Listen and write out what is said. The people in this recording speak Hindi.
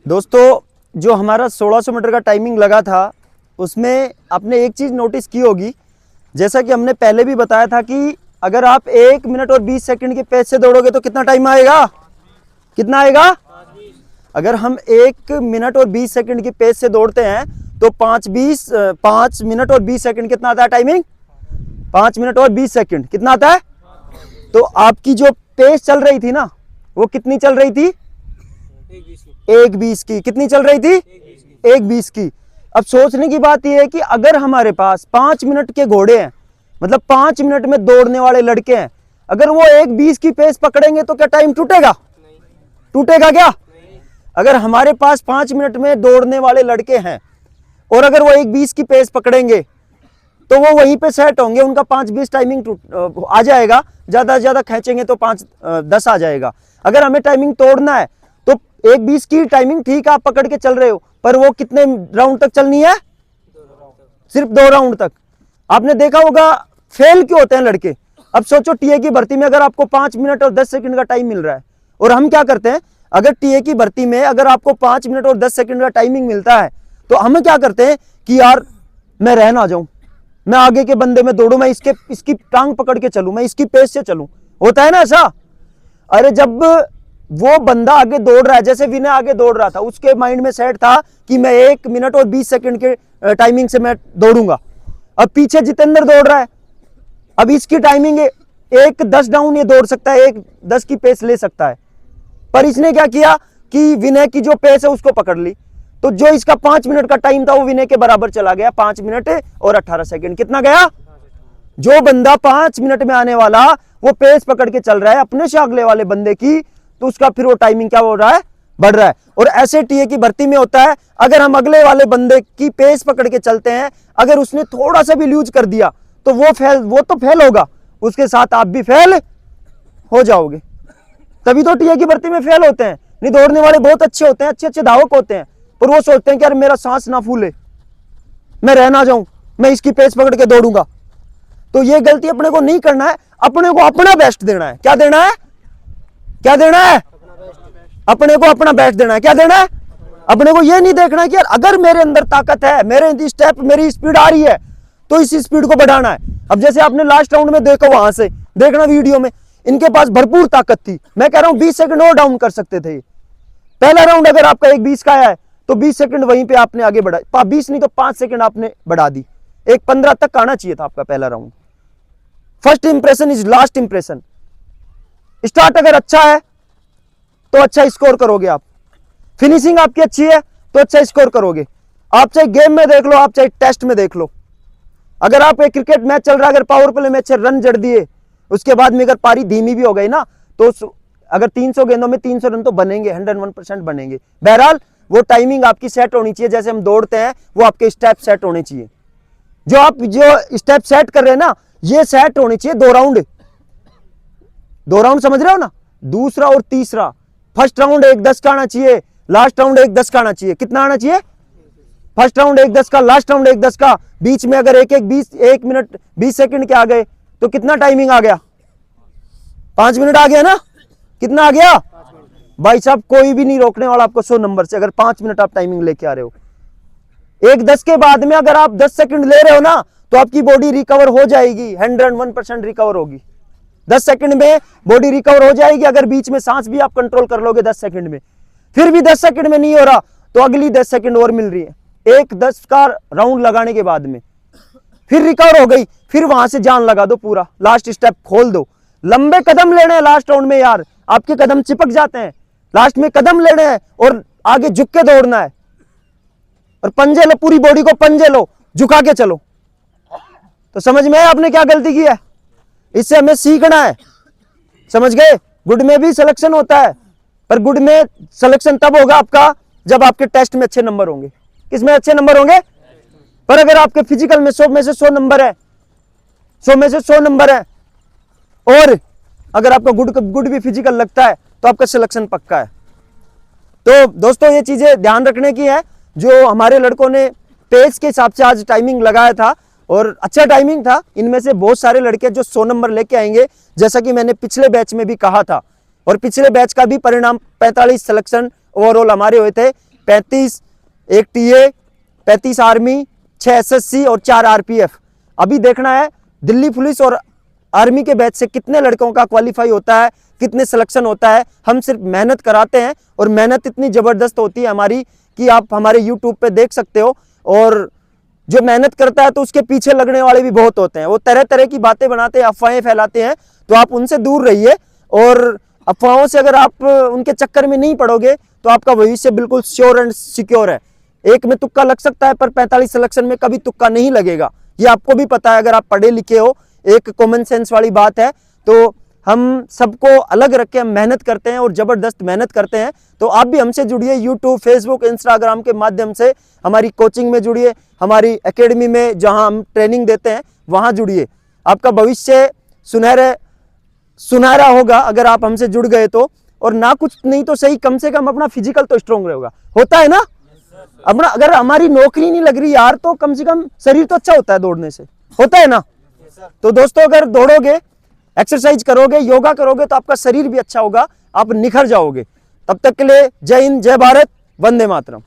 दोस्तों जो हमारा 1600 मीटर का टाइमिंग लगा था उसमें आपने एक चीज़ नोटिस की होगी, जैसा कि हमने पहले भी बताया था कि अगर आप 1 मिनट और 20 सेकंड के पेस से दौड़ोगे तो कितना टाइम आएगा, कितना आएगा। अगर हम 1 मिनट और 20 सेकंड की पेस से दौड़ते हैं तो 5 मिनट और 20 सेकंड कितना आता है टाइमिंग, 5 मिनट और 20 सेकंड कितना आता है। तो आपकी जो पेस चल रही थी ना वो कितनी चल रही थी, 1:20 की। कितनी चल रही थी, 1:20 की। अब सोचने की बात यह है कि अगर हमारे पास 5 मिनट के घोड़े हैं, मतलब 5 मिनट में दौड़ने वाले लड़के हैं, अगर वो 1:20 की पेस पकड़ेंगे तो क्या टाइम टूटेगा, टूटेगा क्या। अगर हमारे पास 5 मिनट में दौड़ने वाले लड़के हैं और अगर वो 1:20 की पेस पकड़ेंगे तो वो वहीं पे सेट होंगे, उनका 5:20 टाइमिंग आ जाएगा, ज्यादा से ज्यादा खींचेंगे तो 5:10 आ जाएगा। अगर हमें टाइमिंग तोड़ना है तो 1:20 की टाइमिंग ठीक है आप पकड़ के चल रहे हो, पर वो कितने राउंड तक चलनी है, सिर्फ 2 राउंड तक। आपने देखा होगा फेल क्यों होते हैं लड़के। अब सोचो टीए की भर्ती में अगर आपको 5 मिनट और 10 सेकंड का टाइम मिल रहा है और हम क्या करते हैं, अगर टीए की भर्ती में अगर आपको 5 मिनट और 10 सेकंड का टाइमिंग मिलता है तो हम क्या करते हैं कि यार मैं रह ना जाऊं, मैं आगे के बंदे में दौड़ू, मैं इसकी टांग पकड़ के चलूं, मैं इसकी पेस से चलूं, होता है ना ऐसा। अरे जब वो बंदा आगे दौड़ रहा है, जैसे विनय आगे दौड़ रहा था, उसके माइंड में सेट था कि मैं 1 मिनट और 20 सेकंड के टाइमिंग से मैं दौड़ूंगा। अब पीछे जितेंद्र दौड़ रहा है, अब इसकी टाइमिंग 1:10 डाउन ये दौड़ सकता है, 1:10 की पेस ले सकता है, पर इसने क्या किया कि विनय की जो पेस है उसको पकड़ ली, तो जो इसका 5 मिनट का टाइम था वो विनय के बराबर चला गया, 5 मिनट और 18 सेकंड। कितना गया, जो बंदा 5 मिनट में आने वाला वो पेस पकड़ के चल रहा है अपने से अगले वाले बंदे की, तो उसका फिर वो टाइमिंग क्या हो रहा है, बढ़ रहा है। और ऐसे टीए की भर्ती में होता है, अगर हम अगले वाले बंदे की पेस पकड़ के चलते हैं, अगर उसने थोड़ा सा भी लूज कर दिया तो वो तो फेल होगा, उसके साथ आप भी फेल हो जाओगे। तभी तो टीए की भर्ती में फेल होते हैं। नहीं, दौड़ने वाले बहुत अच्छे होते हैं, अच्छे अच्छे धावक होते हैं, पर वो सोचते हैं कि यार मेरा सांस ना फूले, मैं रह ना जाऊं, मैं इसकी पेस पकड़ के दौड़ूंगा। तो ये गलती अपने को नहीं करना है, अपने को अपना बेस्ट देना है। क्या देना है, क्या देना है, अपने को अपना बेस्ट देना है। क्या देना है, अपने को ये नहीं देखना है कि यार अगर मेरे अंदर ताकत है, मेरे स्टेप, मेरी स्पीड आ रही है तो इस स्पीड को बढ़ाना है। अब जैसे आपने लास्ट राउंड में देखो, वहां से देखना वीडियो में, इनके पास भरपूर ताकत थी। मैं कह रहा हूं 20 सेकंड और डाउन कर सकते थे। पहला राउंड अगर आपका 1:20 का आया है तो 20 सेकंड वहीं पे आपने आगे बढ़ा, 20 नहीं तो 5 सेकंड आपने बढ़ा दी, 1:15 तक आना चाहिए था आपका पहला round. First impression is last impression. Start अगर अच्छा है तो अच्छा स्कोर करोगे आप, फिनिशिंग आपकी अच्छी है तो अच्छा स्कोर करोगे। आप चाहे गेम में देख लो, आप चाहे टेस्ट में देख लो, अगर आप एक क्रिकेट मैच चल रहा है, अगर पावर प्ले मैच से रन जड़ दिए, उसके बाद में अगर पारी धीमी भी हो गई ना, तो अगर 300 गेंदों में 300 रन तो बनेंगे, 101% बनेंगे। बहरहाल वो टाइमिंग आपकी सेट होनी चाहिए, जैसे हम दौड़ते हैं वो आपके स्टेप सेट होने चाहिए। जो आप जो स्टेप सेट कर रहे हैं ना, ये सेट होने चाहिए 2 राउंड, 2 राउंड समझ रहे हो ना, दूसरा और तीसरा। फर्स्ट राउंड 1:10 का आना चाहिए, लास्ट राउंड 1:10 का आना चाहिए। कितना आना चाहिए, फर्स्ट राउंड 1:10 का, लास्ट राउंड 1:10 का। बीच में अगर 1 मिनट 20 सेकंड के आ गए तो कितना टाइमिंग आ गया, 5 मिनट आ गया ना। कितना आ गया भाई साहब, कोई भी नहीं रोकने वाला आपको 100 नंबर से, अगर 5 मिनट आप टाइमिंग लेके आ रहे हो। 1:10 के बाद में अगर आप 10 सेकंड ले रहे हो ना तो आपकी बॉडी रिकवर हो जाएगी, 101% रिकवर होगी। 10 सेकंड में बॉडी रिकवर हो जाएगी, अगर बीच में सांस भी आप कंट्रोल कर लोगे 10 सेकंड में। फिर भी 10 सेकंड में नहीं हो रहा तो अगली 10 सेकंड और मिल रही है। 1:10 का राउंड लगाने के बाद में फिर रिकवर हो गई, फिर वहां से जान लगा दो पूरा, लास्ट स्टेप खोल दो। लंबे कदम लेने हैं लास्ट राउंड में यार, आपके कदम चिपक जाते हैं, लास्ट में कदम लेने हैं और आगे झुक के दौड़ना है, और पंजे लो, पूरी बॉडी को पंजे लो, झुका के चलो। तो समझ में आया आपने क्या गलती की है, इससे हमें सीखना है, समझ गए। गुड में भी सिलेक्शन होता है, पर गुड में सिलेक्शन तब होगा आपका जब आपके टेस्ट में अच्छे नंबर होंगे। किसमें अच्छे नंबर होंगे, पर अगर आपके फिजिकल में 100 में से 100 नंबर है, 100 में से 100 नंबर है, और अगर आपका गुड भी फिजिकल लगता है तो आपका सिलेक्शन पक्का है। तो दोस्तों ये चीजें ध्यान रखने की है। जो हमारे लड़कों ने पेस के हिसाब से आज टाइमिंग लगाया था और अच्छा टाइमिंग था, इनमें से बहुत सारे लड़के जो 100 नंबर लेके आएंगे, जैसा कि मैंने पिछले बैच में भी कहा था, और पिछले बैच का भी परिणाम 45 सिलेक्शन ओवरऑल हमारे हुए थे। 35 एक टीए, 35 आर्मी, 6 एसएससी और 4 आरपीएफ। अभी देखना है दिल्ली पुलिस और आर्मी के बैच से कितने लड़कों का क्वालिफाई होता है, कितने सिलेक्शन होता है। हम सिर्फ मेहनत कराते हैं और मेहनत इतनी ज़बरदस्त होती है हमारी कि आप हमारे यूट्यूब पे देख सकते हो। और जो मेहनत करता है तो उसके पीछे लगने वाले भी बहुत होते हैं, वो तरह तरह की बातें बनाते हैं, अफवाहें फैलाते हैं। तो आप उनसे दूर रहिए और अफवाहों से अगर आप उनके चक्कर में नहीं पड़ोगे तो आपका भविष्य बिल्कुल श्योर एंड सिक्योर है। एक में तुक्का लग सकता है पर 45 सिलेक्शन में कभी तुक्का नहीं लगेगा, ये आपको भी पता है अगर आप पढ़े लिखे हो। एक कॉमन सेंस वाली बात है। तो हम सबको अलग रख के हम मेहनत करते हैं और ज़बरदस्त मेहनत करते हैं। तो आप भी हमसे जुड़िए, यूट्यूब, फेसबुक, इंस्टाग्राम के माध्यम से हमारी कोचिंग में जुड़िए, हमारी एकेडमी में जहां हम ट्रेनिंग देते हैं वहां जुड़िए। आपका भविष्य सुनहरा होगा अगर आप हमसे जुड़ गए तो। और ना कुछ नहीं तो सही, कम से कम अपना फिजिकल तो स्ट्रांग रहेगा, होता है ना अपना। अगर हमारी नौकरी नहीं लग रही यार तो कम से कम शरीर तो अच्छा होता है दौड़ने से, होता है ना। तो दोस्तों अगर दौड़ोगे, एक्सरसाइज करोगे, योगा करोगे तो आपका शरीर भी अच्छा होगा, आप निखर जाओगे। तब तक के लिए जय हिंद, जय भारत, वंदे मातरम।